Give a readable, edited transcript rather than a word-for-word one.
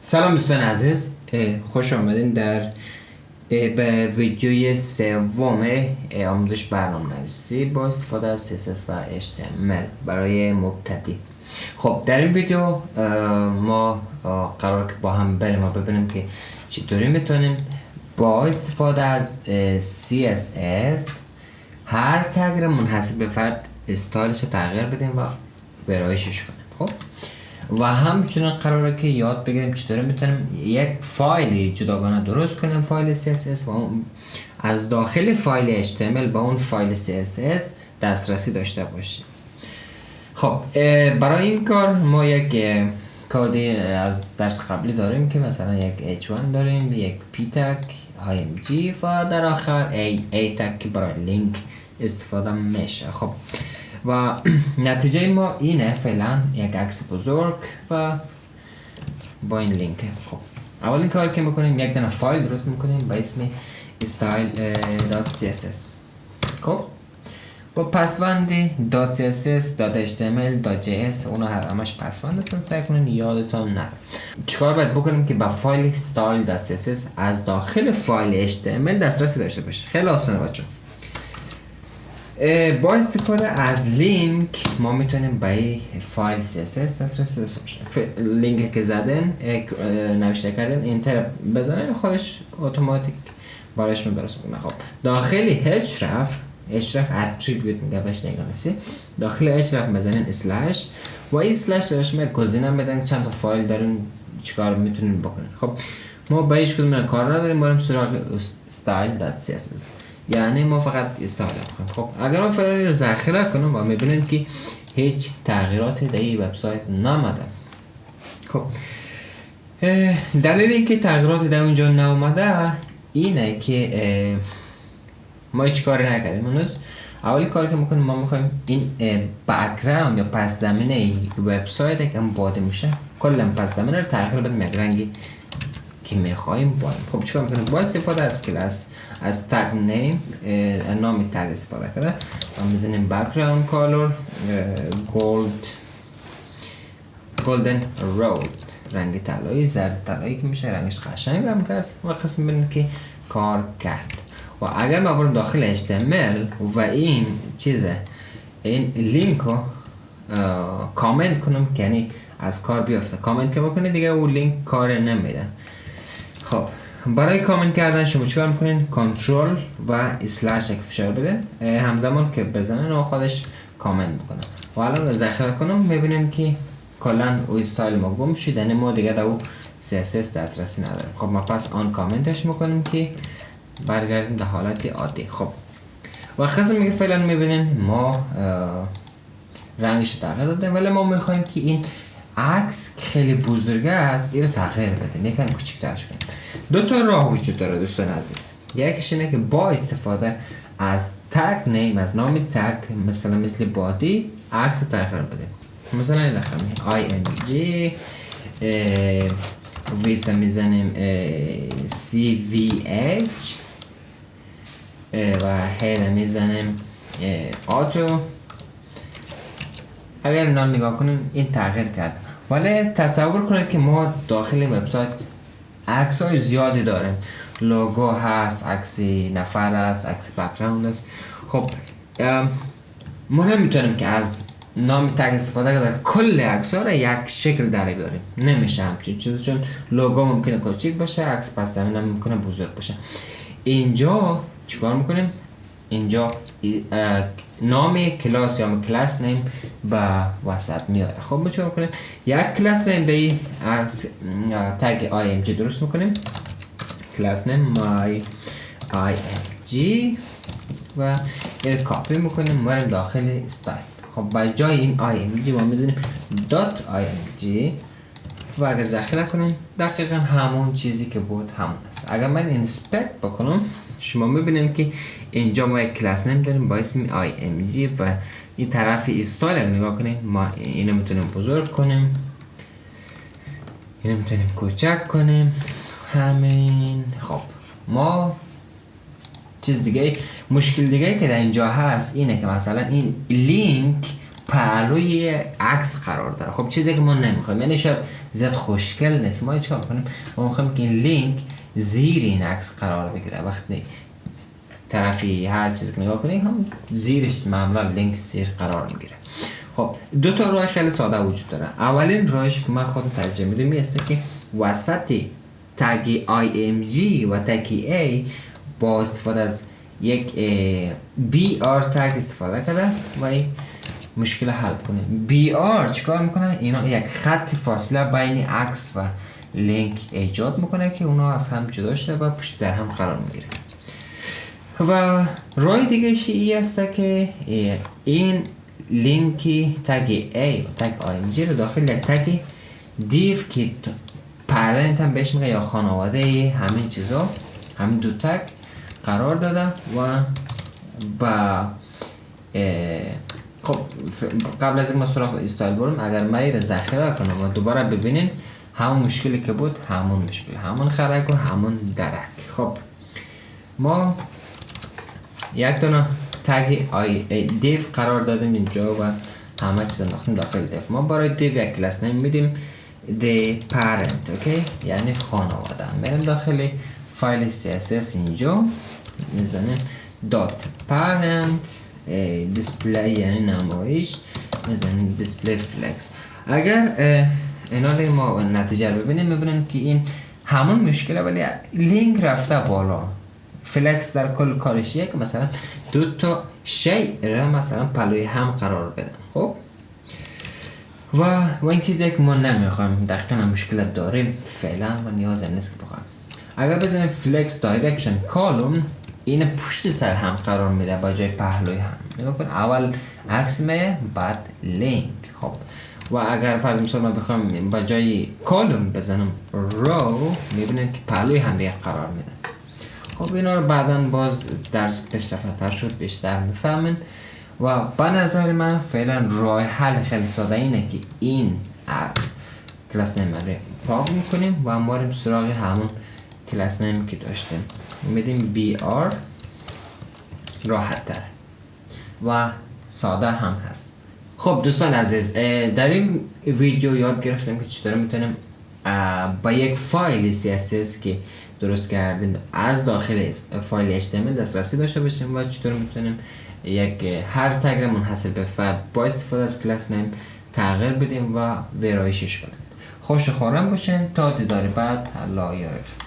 سلام دوستان عزیز، خوش آمدین در به ویدیوی سوم آموزش برنامه نویسی با استفاده از CSS و HTML برای مبتدی. خب در این ویدیو ما قرار که با هم بریم و ببینیم که چطوری میتونیم با استفاده از CSS هر تگ را منحصر به فرد استایلش رو تغییر بدیم و برایشش کنیم. خب و همچنین قراره که یاد بگیریم چطوری میتونیم یک فایل جداگانه درست کنیم، فایل CSS، و از داخل فایل HTML با اون فایل CSS دسترسی داشته باشیم. خب برای این کار ما یک کدی از درس قبلی داریم که مثلا یک H1 داریم، یک P تگ، IMG و در آخر A تگ که برای لینک استفاده میشه. خب و نتیجه ما اینه، فعلا یک عکس بزرگ و با این لینک. خب اولین کار که میکنیم یک دونه فایل درست میکنیم با اسم style.css. خب با پسوند .css، .html، .js اونا همش پسوند هستن، سعی کنین یادتون نره. چیکار باید بکنیم که با فایل style.css از داخل فایل html دسترسی داشته باشه؟ خیلی آسانه بچه. با استفاده از لینک ما میتونیم به فایل CSS دسترسی داشته باشیم. لینک که زدن نوشته کردن اینتر بزنن خودش اتوماتیک براش میبرسه. خب داخل href اتریبیوت میگه بهش نگاهی، داخل href بزنین اسلش و این اسلش درش میگه گزینه بدن چند تا فایل دارین چیکار میتونین بکنین. خب ما به هیچ کدوم کار نداریم، بریم سراغ style.css، یعنی ما فقط استایل میخوایم. خب اگر ما فایل رو ذخیره کنیم و میبینیم که هیچ تغییراتی در این وبسایت نامده. خب دلیل اینکه تغییراتی در اونجا نامده اینه که ما هیچ کاری نکردیم. اولی کاری که میکنیم ما میخوایم این بک‌گراند یا پس زمینه وبسایت که باده میشه کلا پس زمینه رو تغییر بدیم یک رنگی که میخوایم باید. خب چیکار میکنیم؟ با استفاده از کلاس از تگ نیم نام تگ استفاده کرده و میزنیم background color golden road، رنگ طلایی، زرد طلایی که میشه رنگش قشنگ هم کرد و قسم میبینید که کار کرد. و اگر ما بریم داخل HTML و این چیزه این لینک رو کامنت کنم که یعنی از کار بیافته، کامنت که بکنید دیگه اون لینک کار نمیده. خب برای کامنت کردن شما چیکار میکنین؟ کنترل و اسلش یک فشار بدین همزمان که بزنن و خودش کامنت کنه. و الان ذخیره کنم میبینیم که کلا او استایل ما گم شد، یعنی ما دیگه در او CSS دسترسی نداریم. خب ما پس آن کامنتش میکنیم که برگردیم در حالت عادی. خب و قسم میگه فعلا میبینین ما رنگش تغییر داده، ولی ما میخوایم که این عکس که خیلی بزرگه است این رو تغییر بدیم، یکم کوچیک‌ترش کنیم. دو تا راه وجود داره دوستان عزیز. یکیش اینه که با استفاده از تگ نیم، از نام تگ مثل بادی عکس تغییر بدیم. مثلا این لخمی img ویدت میزنیم cvh و هیل میزنیم آتو. اگر نام نگاه کنیم این تغییر کرد، ولی تصور کنید که ما داخل وبسایت عکس های زیادی داریم، لوگو هست، عکس نفر هست، عکس بک‌گراند هست. خب ما نمیتونیم که از نام تگ استفاده کرده کل عکس ها را یک شکل در بیاریم، نمیشه همچین چیزی، چون لوگو ممکنه کوچیک باشه، عکس پس زمینه ممکنه بزرگ باشه. اینجا چیکار میکنیم؟ اینجا نام کلاس یا کلاس نیم با وسط میاد. خب ما چیکار میکنیم؟ یک کلاس نیم به تگ img درست میکنیم، کلاس نیم my img و این کاپی میکنیم میبریم داخل استایل. خب با جای این img ما میزنیم .img و اگر ذخیره کنیم دقیقا همون چیزی که بود همون است. اگر من اینسپکت بکنم شما میبینیم که اینجا ما یک کلاس نیم داریم با اسم img و این طرف استایل اگر نگاه کنیم ما اینو میتونیم بزرگ کنیم، اینو میتونیم کوچک کنیم، همین. خب ما چیز دیگه، مشکل دیگه که در اینجا هست اینه که مثلا این لینک پهلوی عکس قرار داره. خب چیزی که ما نمیخوایم، یعنی شاید زیاد خوشگل نیست. ما چیکار کنیم؟ ما میخوایم که این لینک زیر این عکس قرار بگیره. وقتی طرفی هر چیزی که نگاه کنیم هم زیرش معمولا لینک زیر قرار میگیره. خب دو تا راه خیلی ساده وجود داره. اولین راهش که من خودم ترجیح میدم این است که وسط تگ img و تگ a با استفاده از یک br تگ استفاده کرده و این مشکل حل کنه. br چیکار میکنه؟ اینا یک خط فاصله بین عکس و لینک ایجاد میکنه که اونا از هم جدا شده و پشت در هم قرار میگیره. و راه دیگه ای است که این لینکی تگ A و تگ img رو داخل یک تگ دیف که پرنت هم بهش میگه یا خانواده همین چیزا، همین دو تگ قرار داده و با خب قبل از این ما سراغ استایل برم. اگر من رو ذخیره کنم و دوباره ببینین همون مشکلی که بود، همون مشکل، همون خرک و همون درک. خب ما یک دونه تگ دیف قرار دادیم اینجا و همه چیز انداختیم داخل دیف. ما برای دیف یک کلاس نیم میدیم the parent، اوکی، یعنی خانواده. میریم داخل فایل CSS اینجا میزنیم .parent display یعنی نمایش، میزنیم display flex. اگر اینا ما نتیجه رو ببینیم میبینیم که این همون مشکله ولی لینک رفته بالا. فلکس در کل کارش که مثلا دو تا شی را مثلا پلوی هم قرار بدن. خب و این چیزی که ما نمیخوایم، دقیقا مشکل داریم فعلا و نیاز نیست که بخوایم. اگر بزنیم فلکس دایرکشن کالوم، این پشت سر هم قرار میده با جای پهلوی هم. نگاه کن، اول عکس میه بعد لینک. خب و اگر فرض مثال ما بخوام با جای کالوم بزنم رو، میبینیم که پهلوی هم دیگه قرار میده. خب اینا رو بعدا باز درس پیشرفت‌تر شد بیشتر میفهمین و به نظر من فعلا راه حل خیلی ساده اینه که این کلاس نیم رو پاک میکنیم و ما سراغ همون کلاس نیم که داشتیم میدیم br. راحت تر و ساده هم هست. خب دوستان عزیز، در این ویدیو یاد گرفتیم که چطور میتونیم با یک فایل CSS که درست کردیم از داخل فایل HTML دسترسی داشته باشیم و چطور میتونیم یک هر تگ را منحصر به فرد با استفاده از کلاس نیم تغییر بدیم و ویرایشش کنیم. خوش و خورم باشین تا دیدار بعد. الله یارتون.